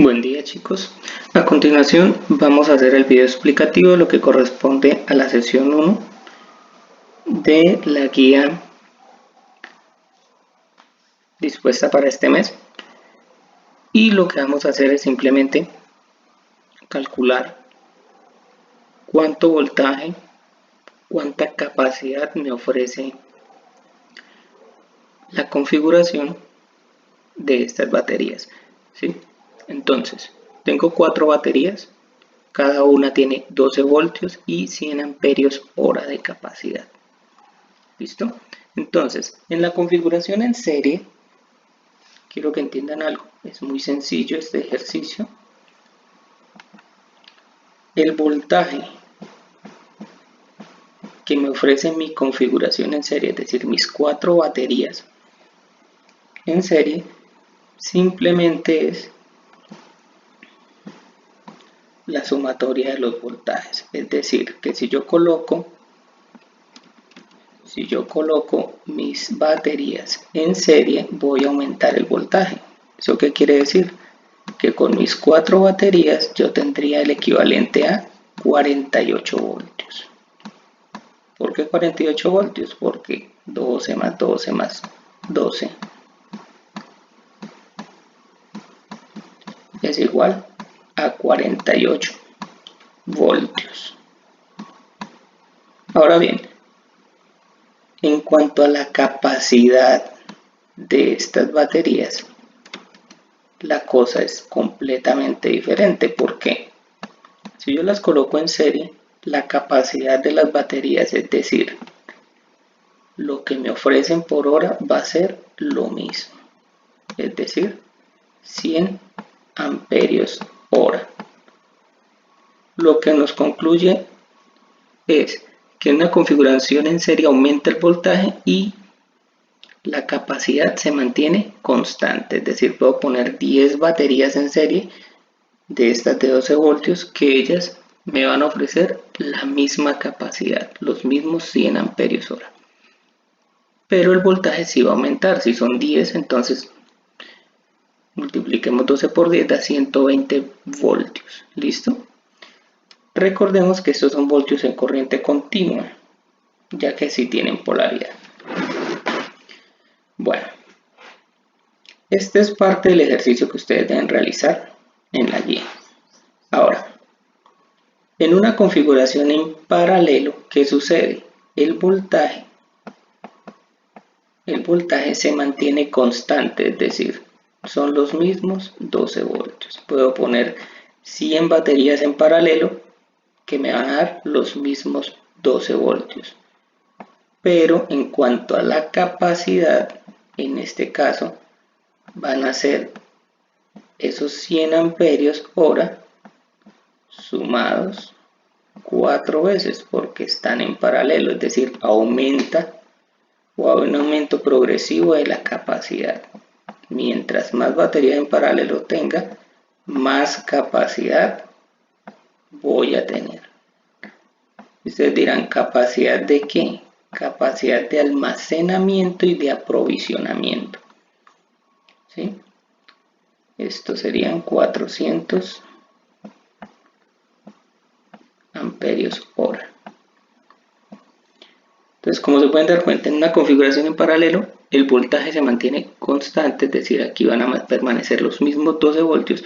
Buen día chicos, a continuación vamos a hacer el video explicativo de lo que corresponde a la sesión 1 de la guía dispuesta para este mes, y lo que vamos a hacer es simplemente calcular cuánto voltaje, cuánta capacidad me ofrece la configuración de estas baterías, ¿sí? Entonces, tengo 4 baterías, cada una tiene 12 voltios y 100 amperios hora de capacidad. ¿Listo? Entonces, en la configuración en serie, quiero que entiendan algo, es muy sencillo este ejercicio. El voltaje que me ofrece mi configuración en serie, es decir, mis 4 baterías en serie, simplemente es la sumatoria de los voltajes. Es decir, que si yo coloco mis baterías en serie, voy a aumentar el voltaje. ¿Eso qué quiere decir? Que con mis 4 baterías yo tendría el equivalente a 48 voltios. ¿Por qué 48 voltios? Porque 12 más 12 más 12 es igual a 48 voltios. Ahora bien, en cuanto a la capacidad de estas baterías, la cosa es completamente diferente. ¿Por qué? Si yo las coloco en serie, la capacidad de las baterías, es decir, lo que me ofrecen por hora, va a ser lo mismo, es decir, 100 amperios hora. Lo que nos concluye es que una configuración en serie aumenta el voltaje y la capacidad se mantiene constante, es decir, puedo poner 10 baterías en serie de estas de 12 voltios que ellas me van a ofrecer la misma capacidad, los mismos 100 amperios hora. Pero el voltaje sí va a aumentar. Si son 10, entonces multipliquemos 12 por 10, da 120 voltios. ¿Listo? Recordemos que estos son voltios en corriente continua, ya que sí tienen polaridad. Bueno, este es parte del ejercicio que ustedes deben realizar en la guía. Ahora, en una configuración en paralelo, ¿qué sucede? El voltaje se mantiene constante, es decir, son los mismos 12 voltios. Puedo poner 100 baterías en paralelo que me van a dar los mismos 12 voltios. Pero en cuanto a la capacidad, en este caso, van a ser esos 100 amperios hora sumados 4 veces porque están en paralelo, es decir, aumenta o hay un aumento progresivo de la capacidad. Mientras más batería en paralelo tenga, más capacidad voy a tener. Ustedes dirán, ¿capacidad de qué? Capacidad de almacenamiento y de aprovisionamiento. ¿Sí? Esto serían 400 amperios hora. Entonces, como se pueden dar cuenta, en una configuración en paralelo, el voltaje se mantiene constante, es decir, aquí van a permanecer los mismos 12 voltios,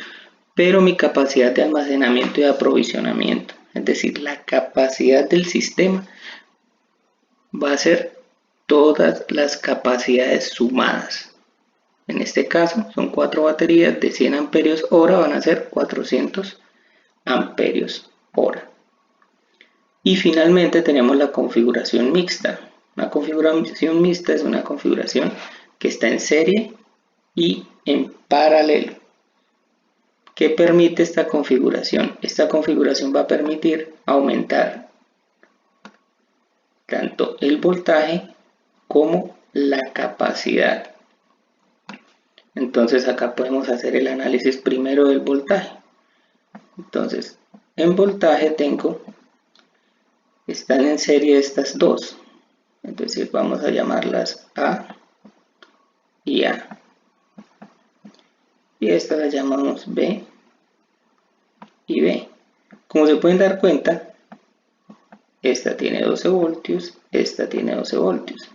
pero mi capacidad de almacenamiento y de aprovisionamiento, es decir, la capacidad del sistema, va a ser todas las capacidades sumadas. En este caso, son 4 baterías de 100 amperios hora, van a ser 400 amperios hora. Y finalmente tenemos la configuración mixta. Una configuración mixta es una configuración que está en serie y en paralelo. ¿Qué permite esta configuración? Esta configuración va a permitir aumentar tanto el voltaje como la capacidad. Entonces acá podemos hacer el análisis primero del voltaje. Entonces, en voltaje están en serie estas dos, es decir, vamos a llamarlas A y A, y esta la llamamos B y B. Como se pueden dar cuenta, esta tiene 12 voltios, esta tiene 12 voltios.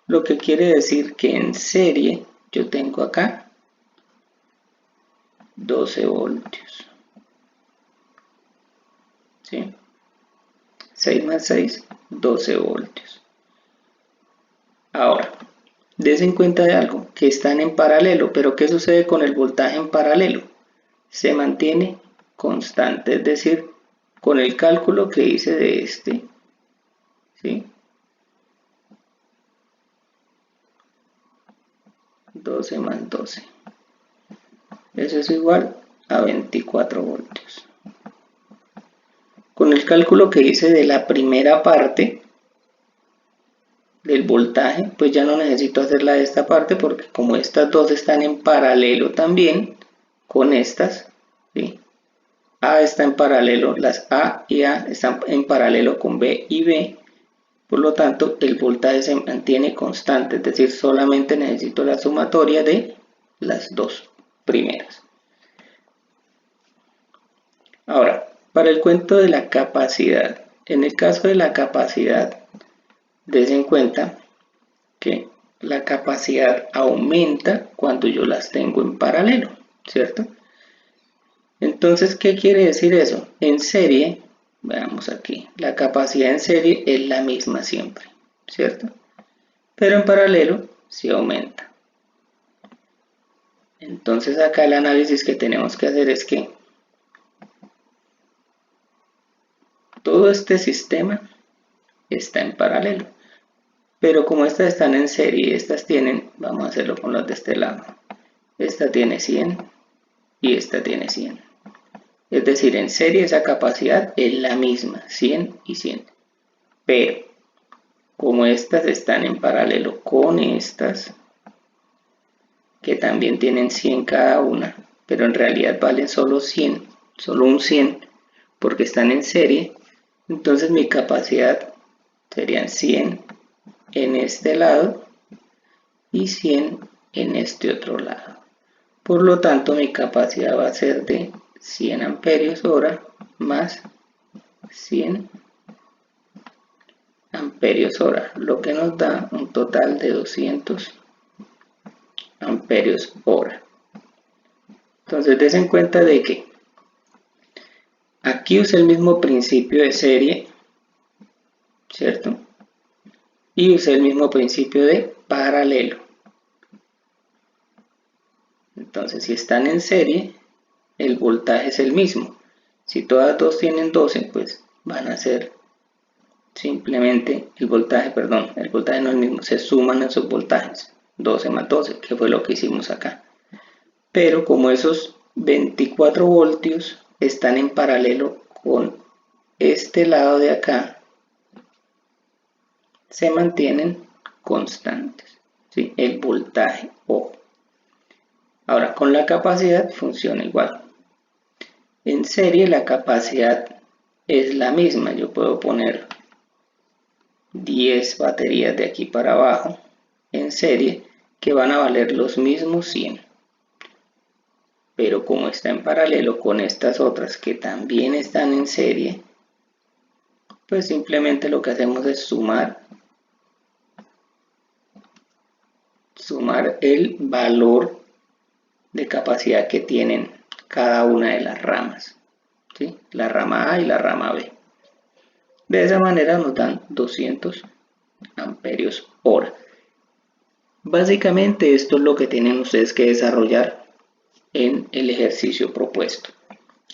Lo que quiere decir que en serie yo tengo acá 12 voltios. ¿Sí? 6 más 6, 12 voltios. Ahora, dense en cuenta de algo, que están en paralelo, pero ¿qué sucede con el voltaje en paralelo? Se mantiene constante, es decir, con el cálculo que hice de este, ¿sí? 12 más 12. Eso es igual a 24 voltios. Con el cálculo que hice de la primera parte del voltaje, pues ya no necesito hacerla de esta parte porque como estas dos están en paralelo también con estas, ¿sí? A está en paralelo, las A y A están en paralelo con B y B, por lo tanto el voltaje se mantiene constante, es decir, solamente necesito la sumatoria de las dos primeras. Ahora, para el cuento de la capacidad, en el caso de la capacidad, dense en cuenta que la capacidad aumenta cuando yo las tengo en paralelo, ¿cierto? Entonces, ¿qué quiere decir eso? En serie, veamos aquí, la capacidad en serie es la misma siempre, ¿cierto? Pero en paralelo sí aumenta. Entonces acá el análisis que tenemos que hacer es que todo este sistema está en paralelo. Pero como estas están en serie, estas tienen, vamos a hacerlo con las de este lado. Esta tiene 100 y esta tiene 100. Es decir, en serie esa capacidad es la misma, 100 y 100. Pero como estas están en paralelo con estas, que también tienen 100 cada una, pero en realidad valen solo 100, solo un 100, porque están en serie, entonces mi capacidad serían 100 en este lado y 100 en este otro lado. Por lo tanto, mi capacidad va a ser de 100 amperios hora más 100 amperios hora, lo que nos da un total de 200 amperios hora. Entonces, des en cuenta de que aquí usé el mismo principio de serie, ¿cierto? Y usé el mismo principio de paralelo. Entonces, si están en serie, el voltaje es el mismo. Si todas dos tienen 12, pues van a ser simplemente el voltaje no es el mismo, se suman esos voltajes, 12 más 12, que fue lo que hicimos acá. Pero como esos 24 voltios están en paralelo con este lado de acá, se mantienen constantes, ¿sí? El voltaje, ojo. Ahora, con la capacidad funciona igual. En serie la capacidad es la misma, yo puedo poner 10 baterías de aquí para abajo en serie que van a valer los mismos 100. Pero como está en paralelo con estas otras que también están en serie, pues simplemente lo que hacemos es sumar el valor de capacidad que tienen cada una de las ramas, ¿sí? La rama A y la rama B. De esa manera nos dan 200 amperios hora. Básicamente esto es lo que tienen ustedes que desarrollar en el ejercicio propuesto.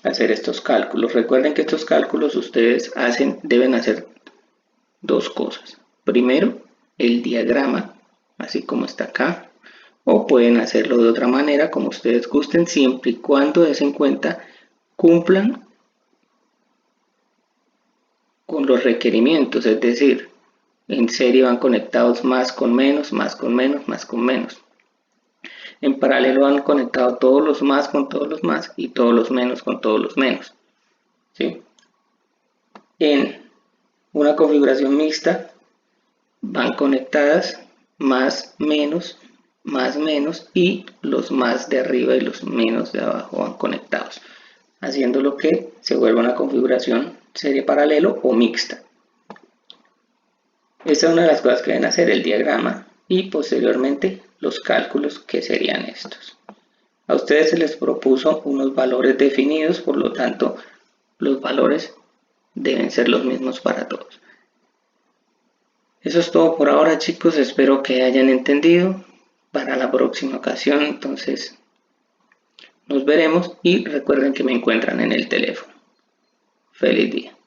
Hacer estos cálculos. Recuerden que estos cálculos ustedes deben hacer dos cosas. Primero, el diagrama, así como está acá, o pueden hacerlo de otra manera, como ustedes gusten, siempre y cuando des en cuenta cumplan con los requerimientos, es decir, en serie van conectados más con menos, más con menos, más con menos. En paralelo van conectados todos los más con todos los más y todos los menos con todos los menos, ¿sí? En una configuración mixta van conectadas más menos y los más de arriba y los menos de abajo van conectados. haciendo que se vuelva una configuración serie paralelo o mixta. Esta es una de las cosas que deben hacer, el diagrama y posteriormente los cálculos, que serían estos. A ustedes se les propuso unos valores definidos, por lo tanto los valores deben ser los mismos para todos. Eso es todo por ahora, chicos, espero que hayan entendido. Para la próxima ocasión entonces nos veremos y recuerden que me encuentran en el teléfono. Feliz día.